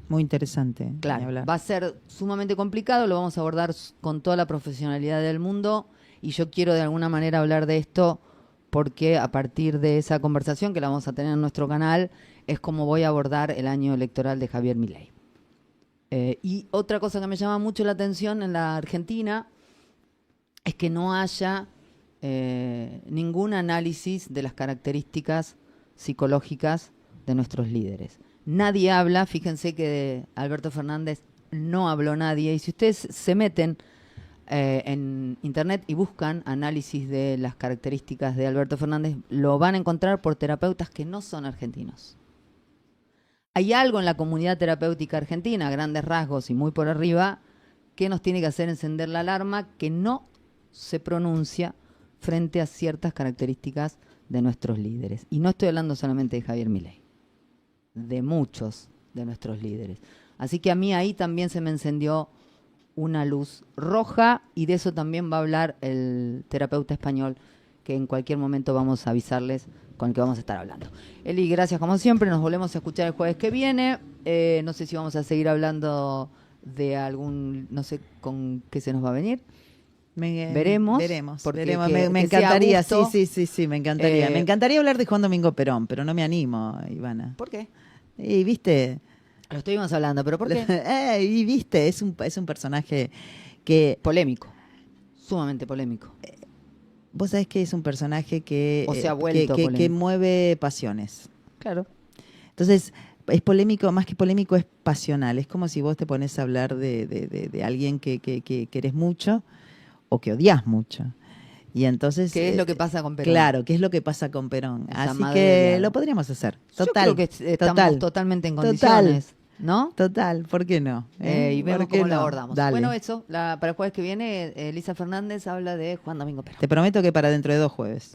Muy interesante. Claro, va a ser sumamente complicado, lo vamos a abordar con toda la profesionalidad del mundo y yo quiero de alguna manera hablar de esto porque a partir de esa conversación que la vamos a tener en nuestro canal es como voy a abordar el año electoral de Javier Milei. Y otra cosa que me llama mucho la atención en la Argentina es que no haya ningún análisis de las características psicológicas de nuestros líderes. Nadie habla, fíjense que de Alberto Fernández no habló nadie, y si ustedes se meten en internet y buscan análisis de las características de Alberto Fernández, lo van a encontrar por terapeutas que no son argentinos. Hay algo en la comunidad terapéutica argentina, a grandes rasgos y muy por arriba, que nos tiene que hacer encender la alarma, que no se pronuncia frente a ciertas características de nuestros líderes. Y no estoy hablando solamente de Javier Milei, de muchos de nuestros líderes. Así que a mí ahí también se me encendió una luz roja, y de eso también va a hablar el terapeuta español, que en cualquier momento vamos a avisarles con el que vamos a estar hablando. Eli, gracias como siempre, nos volvemos a escuchar el jueves que viene. No sé si vamos a seguir hablando de algún, no sé con qué se nos va a venir. Veremos. Me encantaría, sí, me encantaría. Me encantaría hablar de Juan Domingo Perón, pero no me animo, Ivana. ¿Por qué? Y viste, Lo estuvimos hablando, pero ¿por qué? y viste, es un personaje que... Polémico, sumamente polémico. Vos sabés que es un personaje que, O se ha vuelto que polémico. mueve pasiones. Claro. Entonces, es polémico, más que polémico, es pasional. Es como si vos te pones a hablar de alguien que querés mucho o que odias mucho. Y entonces, ¿Qué es lo que pasa con Perón? Claro, ¿qué es lo que pasa con Perón? Esa Así madre que del lo podríamos hacer. Yo Total. creo que estamos totalmente en condiciones, ¿no? Total, ¿por qué no? Y vemos ¿Por qué cómo la no? abordamos. Dale. Bueno, eso, para el jueves que viene, Elisa Fernández habla de Juan Domingo Perón. Te prometo que para dentro de 2 jueves.